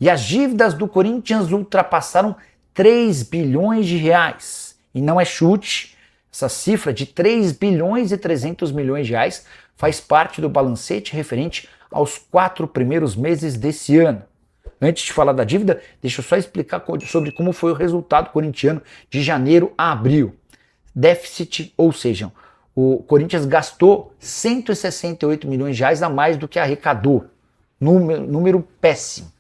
E as dívidas do Corinthians ultrapassaram 3 bilhões de reais. E não é chute, essa cifra de 3 bilhões e 300 milhões de reais faz parte do balancete referente aos 4 primeiros meses desse ano. Antes de falar da dívida, deixa eu só explicar sobre como foi o resultado corintiano de janeiro a abril. Déficit, ou seja, o Corinthians gastou 168 milhões de reais a mais do que arrecadou. Número péssimo.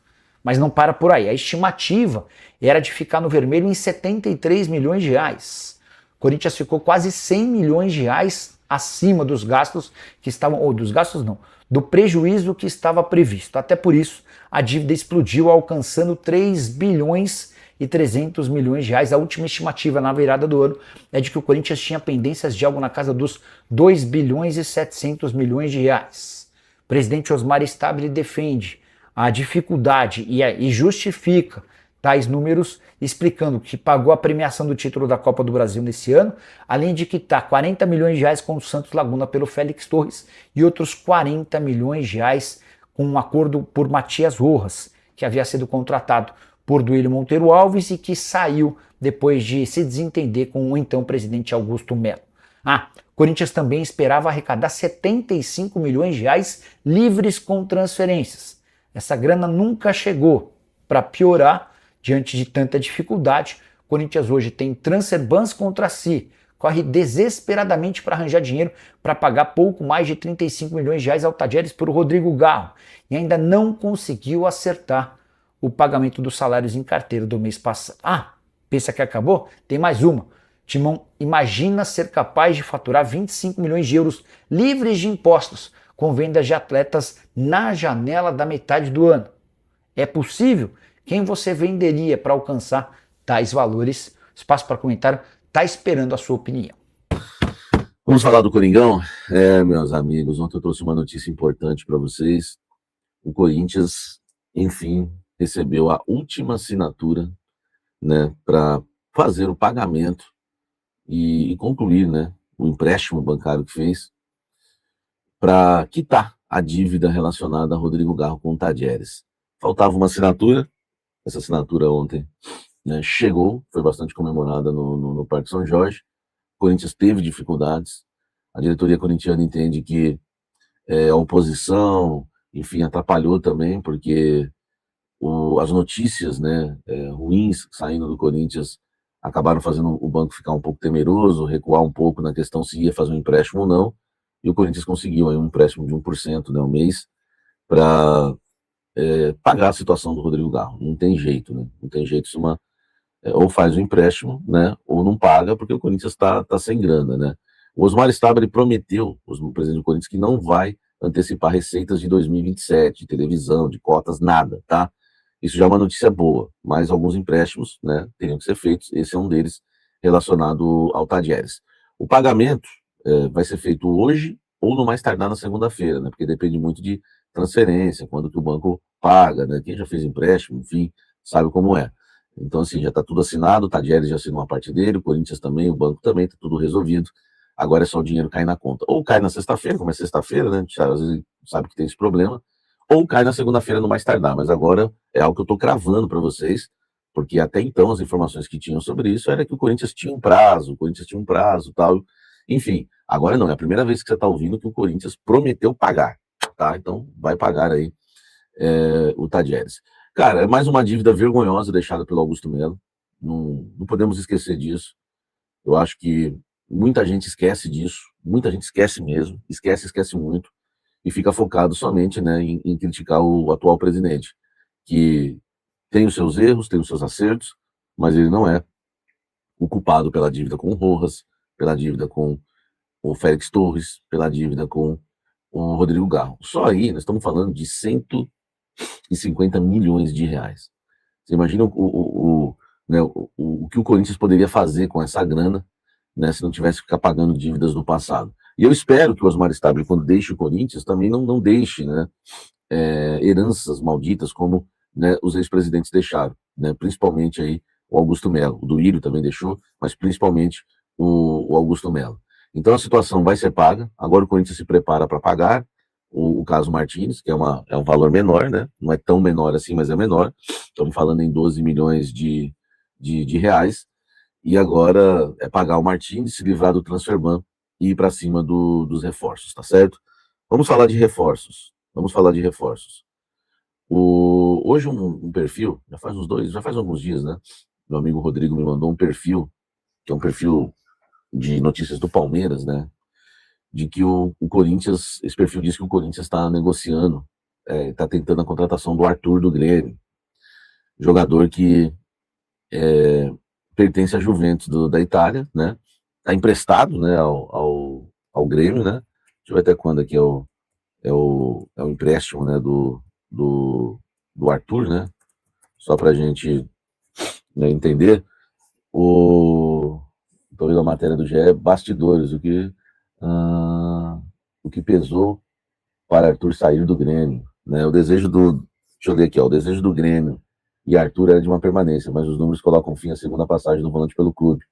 Mas não para por aí. A estimativa era de ficar no vermelho em 73 milhões de reais. O Corinthians ficou quase 100 milhões de reais acima dos gastos que estavam, ou dos gastos não, do prejuízo que estava previsto. Até por isso, a dívida explodiu, alcançando 3 bilhões e 300 milhões de reais. A última estimativa na virada do ano é de que o Corinthians tinha pendências de algo na casa dos 2 bilhões e 700 milhões de reais. O presidente Osmar Stabile defende a dificuldade e justifica tais números, explicando que pagou a premiação do título da Copa do Brasil nesse ano, além de quitar 40 milhões de reais com o Santos Laguna pelo Félix Torres e outros 40 milhões de reais com um acordo por Matias Rojas, que havia sido contratado por Duílio Monteiro Alves e que saiu depois de se desentender com o então presidente Augusto Melo. Corinthians também esperava arrecadar 75 milhões de reais livres com transferências. Essa grana nunca chegou. Para piorar, diante de tanta dificuldade, o Corinthians hoje tem transfer bans contra si, corre desesperadamente para arranjar dinheiro para pagar pouco mais de 35 milhões de reais ao Tadieres por Rodrigo Garro e ainda não conseguiu acertar o pagamento dos salários em carteira do mês passado. Pensa que acabou? Tem mais uma. Timão imagina ser capaz de faturar 25 milhões de euros livres de impostos com vendas de atletas na janela da metade do ano. É possível? Quem você venderia para alcançar tais valores? Espaço para comentário, está esperando a sua opinião. Vamos falar do Coringão? Meus amigos, ontem eu trouxe uma notícia importante para vocês. O Corinthians, enfim, recebeu a última assinatura, né, para fazer o pagamento e concluir, né, o empréstimo bancário que fez para quitar a dívida relacionada a Rodrigo Garro com o Tadieres. Faltava uma assinatura, essa assinatura ontem, né, chegou, foi bastante comemorada no Parque São Jorge. O Corinthians teve dificuldades, a diretoria corintiana entende que a oposição, enfim, atrapalhou também, porque as notícias, né, ruins saindo do Corinthians acabaram fazendo o banco ficar um pouco temeroso, recuar um pouco na questão se ia fazer um empréstimo ou não, e o Corinthians conseguiu aí um empréstimo de 1%, né, ao mês, para pagar a situação do Rodrigo Garro. Não tem jeito, né? Não tem jeito, ou faz o empréstimo, né, ou não paga, porque o Corinthians tá sem grana, né? O Osmar Stabile prometeu, o presidente do Corinthians, que não vai antecipar receitas de 2027, de televisão, de cotas, nada, tá? Isso já é uma notícia boa, mas alguns empréstimos, né, teriam que ser feitos, esse é um deles, relacionado ao Tadieres. O pagamento vai ser feito hoje ou no mais tardar na segunda-feira, né, porque depende muito de transferência, quando que o banco paga, né, quem já fez empréstimo, enfim, sabe como é. Então, assim, já está tudo assinado, o Tadieres já assinou uma parte dele, o Corinthians também, o banco também, está tudo resolvido, agora é só o dinheiro cair na conta. Ou cai na sexta-feira, como é sexta-feira, né, a gente às vezes sabe que tem esse problema, ou cai na segunda-feira no mais tardar, mas agora é algo que eu estou cravando para vocês, porque até então as informações que tinham sobre isso era que o Corinthians tinha um prazo, tal, enfim, agora não, é a primeira vez que você está ouvindo que o Corinthians prometeu pagar, tá? Então vai pagar aí o Tadieres. Cara, é mais uma dívida vergonhosa deixada pelo Augusto Melo, não podemos esquecer disso, eu acho que muita gente esquece disso, muita gente esquece mesmo, esquece muito, e fica focado somente, né, em criticar o atual presidente, que tem os seus erros, tem os seus acertos, mas ele não é o culpado pela dívida com o Rojas, pela dívida com o Félix Torres, pela dívida com o Rodrigo Garro. Só aí nós estamos falando de 150 milhões de reais. Você imagina né, o que o Corinthians poderia fazer com essa grana, né, se não tivesse que ficar pagando dívidas do passado. E eu espero que o Osmar Stabile, quando deixe o Corinthians, também não deixe, né, heranças malditas como, né, os ex-presidentes deixaram, né, principalmente aí o Augusto Melo. O Duílio também deixou, mas principalmente o Augusto Melo. Então a situação vai ser paga, agora o Corinthians se prepara para pagar, o caso Martins, que é um valor menor, né? Não é tão menor assim, mas é menor. Estamos falando em 12 milhões de reais. E agora é pagar o Martins, se livrar do transferban e ir para cima dos reforços, tá certo? Vamos falar de reforços. Vamos falar de reforços. Hoje um perfil, já faz alguns dias, né? Meu amigo Rodrigo me mandou um perfil, que é um perfil de notícias do Palmeiras, né? De que o Corinthians, esse perfil diz que o Corinthians está negociando, está tentando a contratação do Arthur do Grêmio, jogador que pertence à Juventus da Itália, né? Está emprestado, né, ao Grêmio, né? Deixa eu ver até quando aqui é o empréstimo, né, do Arthur, né? Só para a gente, né, entender. Estou vendo a matéria do GE, bastidores, o que pesou para Arthur sair do Grêmio, né? Deixa eu ler aqui, ó, o desejo do Grêmio e Arthur era de uma permanência, mas os números colocam fim à segunda passagem do volante pelo clube.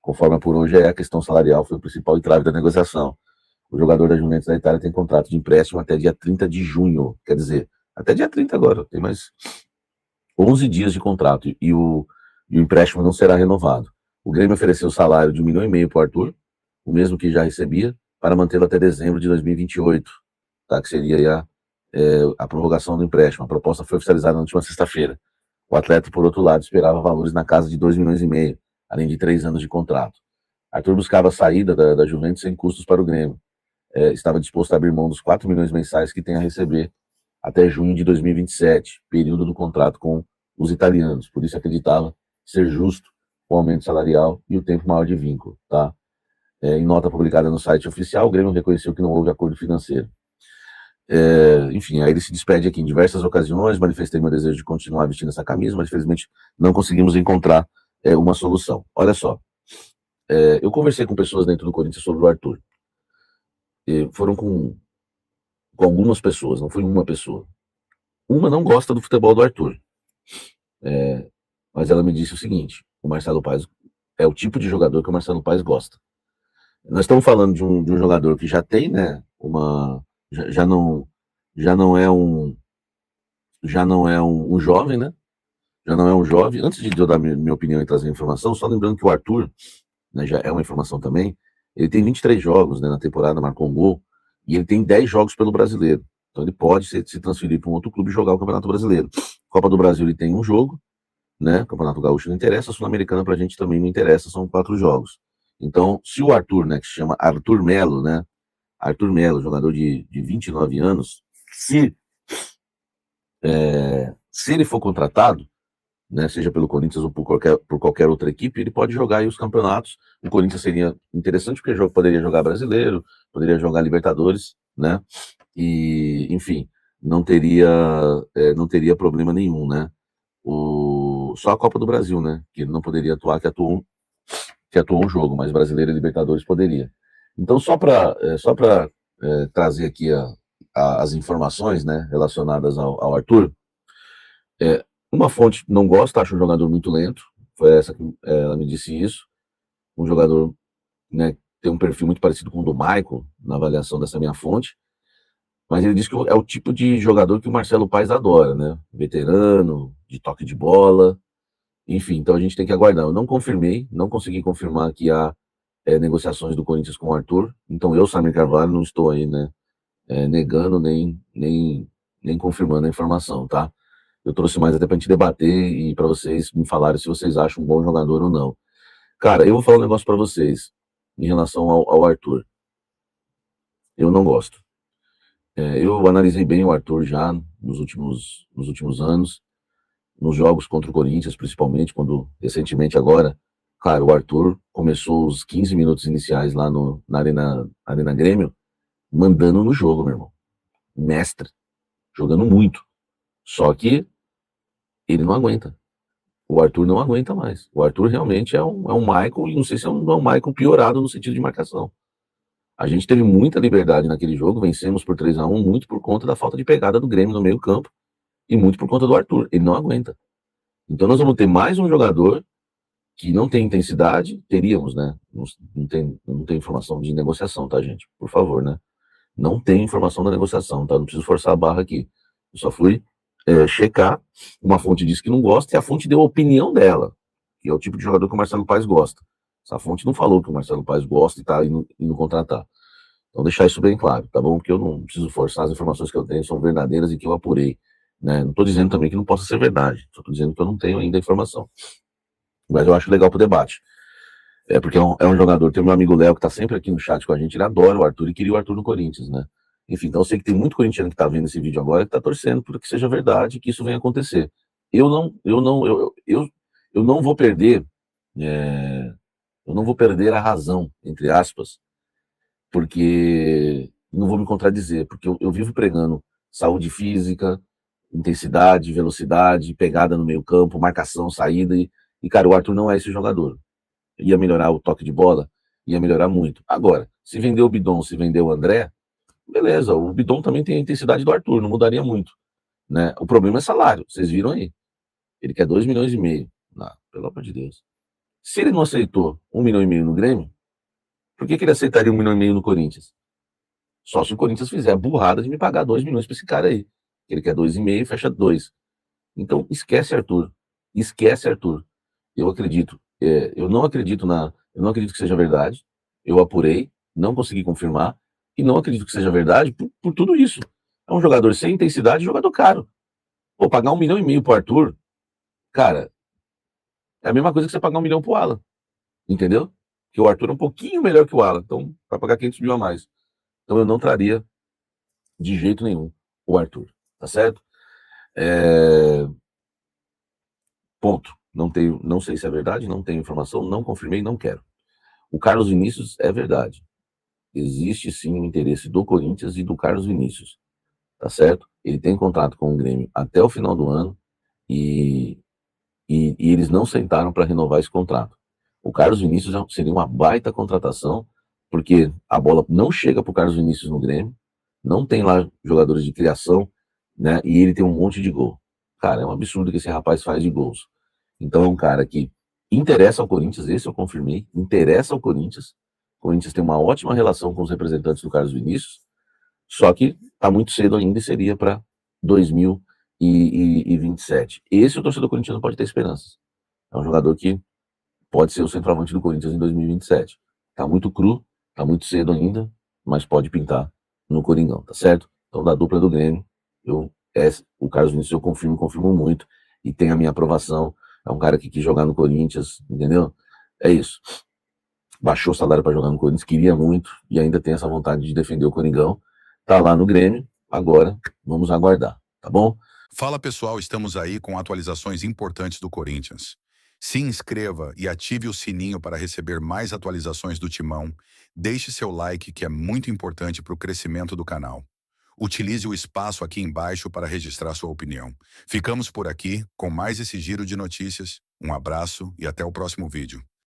Conforme apurou o GE, a questão salarial foi o principal entrave da negociação. O jogador da Juventus da Itália tem contrato de empréstimo até dia 30 de junho, quer dizer, até dia 30 agora, tem mais 11 dias de contrato e o empréstimo não será renovado. O Grêmio ofereceu o salário de 1,5 milhão para o Arthur, o mesmo que já recebia, para mantê-lo até dezembro de 2028, tá? Que seria aí a prorrogação do empréstimo. A proposta foi oficializada na última sexta-feira. O atleta, por outro lado, esperava valores na casa de 2,5 milhões, além de 3 anos de contrato. Arthur buscava a saída da Juventus sem custos para o Grêmio. Estava disposto a abrir mão dos 4 milhões mensais que tem a receber até junho de 2027, período do contrato com os italianos. Por isso acreditava ser justo o aumento salarial e o tempo maior de vínculo. Tá? Em nota publicada no site oficial, o Grêmio reconheceu que não houve acordo financeiro. Enfim, aí ele se despede aqui em diversas ocasiões, manifestei meu desejo de continuar vestindo essa camisa, mas infelizmente não conseguimos encontrar uma solução. Olha só, eu conversei com pessoas dentro do Corinthians sobre o Arthur. Foram com algumas pessoas, não foi uma pessoa. Uma não gosta do futebol do Arthur, mas ela me disse o seguinte: o Marcelo Paes é o tipo de jogador que o Marcelo Paes gosta. Nós estamos falando de um jogador que já tem, né, já não é um jovem, né? Já não é um jovem. Antes de eu dar minha opinião e trazer informação, só lembrando que o Arthur, né, já é uma informação também, ele tem 23 jogos, né, na temporada, marcou um gol, e ele tem 10 jogos pelo Brasileiro. Então ele pode se transferir para um outro clube e jogar o Campeonato Brasileiro. Copa do Brasil ele tem um jogo, né? Campeonato Gaúcho não interessa, a Sul-Americana pra gente também não interessa, são 4 jogos. Então, se o Arthur, né, que se chama Arthur Melo, né? Arthur Melo, jogador de 29 anos, se ele for contratado, né, seja pelo Corinthians ou por qualquer outra equipe, ele pode jogar aí os campeonatos. O Corinthians seria interessante porque poderia jogar Brasileiro, poderia jogar Libertadores, né? E, enfim, não teria problema nenhum, né? Só a Copa do Brasil, né? Que ele não poderia atuar, que atuou um jogo, mas Brasileiro e Libertadores poderia. Então, só para trazer aqui as informações, né, relacionadas ao Arthur, uma fonte não gosta, acha um jogador muito lento, foi essa que ela me disse isso, um jogador, né, tem um perfil muito parecido com o do Michael, na avaliação dessa minha fonte, mas ele diz que é o tipo de jogador que o Marcelo Paes adora, né, veterano, de toque de bola, enfim, então a gente tem que aguardar. Eu não confirmei, não consegui confirmar que há negociações do Corinthians com o Arthur, então eu, Samir Carvalho, não estou aí, né, negando nem confirmando a informação, tá? Eu trouxe mais até pra gente debater e para vocês me falarem se vocês acham um bom jogador ou não. Cara, eu vou falar um negócio para vocês em relação ao Arthur. Eu não gosto. Eu analisei bem o Arthur já nos últimos anos, nos jogos contra o Corinthians, principalmente, quando recentemente agora, cara, o Arthur começou os 15 minutos iniciais lá na Arena Grêmio, mandando no jogo, meu irmão. Mestre, jogando muito. Só que ele não aguenta. O Arthur não aguenta mais. O Arthur realmente é um Michael, e não sei se é um Michael piorado no sentido de marcação. A gente teve muita liberdade naquele jogo, vencemos por 3-1, muito por conta da falta de pegada do Grêmio no meio campo, e muito por conta do Arthur. Ele não aguenta. Então nós vamos ter mais um jogador que não tem intensidade, teríamos, né? Não tem informação de negociação, tá, gente? Por favor, né? Não tem informação da negociação, tá? Não preciso forçar a barra aqui. Eu só fui checar, uma fonte disse que não gosta e a fonte deu a opinião dela, que é o tipo de jogador que o Marcelo Paes gosta. Essa fonte não falou que o Marcelo Paes gosta e tá indo contratar. Então deixar isso bem claro, tá bom? Porque eu não preciso forçar, as informações que eu tenho são verdadeiras e que eu apurei, né? Não estou dizendo também que não possa ser verdade, só estou dizendo que eu não tenho ainda a informação. Mas eu acho legal pro debate. Porque é um jogador, tem meu amigo Léo, que tá sempre aqui no chat com a gente, ele adora o Arthur e queria o Arthur no Corinthians, né? Enfim, então eu sei que tem muito corintiano que tá vendo esse vídeo agora que tá torcendo para que seja verdade, que isso venha acontecer. Eu não vou perder, é, eu não vou perder a razão, entre aspas, porque não vou me contradizer, porque eu vivo pregando saúde física, intensidade, velocidade, pegada no meio campo, marcação, saída, cara, o Arthur não é esse jogador. Ia melhorar o toque de bola, ia melhorar muito. Agora, se vender o Bidon, se vender o André, beleza, o Bidon também tem a intensidade do Arthur, não mudaria muito, né? O problema é salário, vocês viram aí. Ele quer 2,5 milhões. Não, pelo amor de Deus. Se ele não aceitou 1,5 milhão no Grêmio, por que ele aceitaria 1,5 milhão no Corinthians? Só se o Corinthians fizer a burrada de me pagar 2 milhões para esse cara aí. Ele quer 2,5 e fecha 2. Então, esquece Arthur. Esquece Arthur. Eu acredito. Eu não acredito que seja verdade. Eu apurei, não consegui confirmar e não acredito que seja verdade por tudo isso. É um jogador sem intensidade, jogador caro. Pô, pagar 1,5 milhão pro Arthur, cara, é a mesma coisa que você pagar 1 milhão pro Alan, entendeu? Que o Arthur é um pouquinho melhor que o Alan, então vai pagar 500 mil a mais. Então eu não traria de jeito nenhum o Arthur, tá certo? Ponto. Não sei se é verdade, não tenho informação, não confirmei, não quero. O Carlos Vinícius é verdade. Existe sim o interesse do Corinthians e do Carlos Vinícius, tá certo? Ele tem contrato com o Grêmio até o final do ano e, e eles não sentaram para renovar esse contrato. O Carlos Vinícius seria uma baita contratação, porque a bola não chega para o Carlos Vinícius no Grêmio, não tem lá jogadores de criação, né? E ele tem um monte de gol. Cara, é um absurdo que esse rapaz faz de gols. Então é um cara que interessa ao Corinthians, esse eu confirmei, interessa ao Corinthians. O Corinthians tem uma ótima relação com os representantes do Carlos Vinícius, só que está muito cedo ainda e seria para 2027. Esse o torcedor corintiano pode ter esperanças. É um jogador que pode ser o centroavante do Corinthians em 2027. Está muito cru, está muito cedo ainda, mas pode pintar no Coringão, tá certo? Então, da dupla do Grêmio, o Carlos Vinícius eu confirmo muito, e tem a minha aprovação. É um cara que quis jogar no Corinthians, entendeu? É isso. Baixou o salário para jogar no Corinthians, queria muito, e ainda tem essa vontade de defender o Coringão. Tá lá no Grêmio, agora vamos aguardar, tá bom? Fala pessoal, estamos aí com atualizações importantes do Corinthians. Se inscreva e ative o sininho para receber mais atualizações do Timão. Deixe seu like, que é muito importante para o crescimento do canal. Utilize o espaço aqui embaixo para registrar sua opinião. Ficamos por aqui com mais esse giro de notícias. Um abraço e até o próximo vídeo.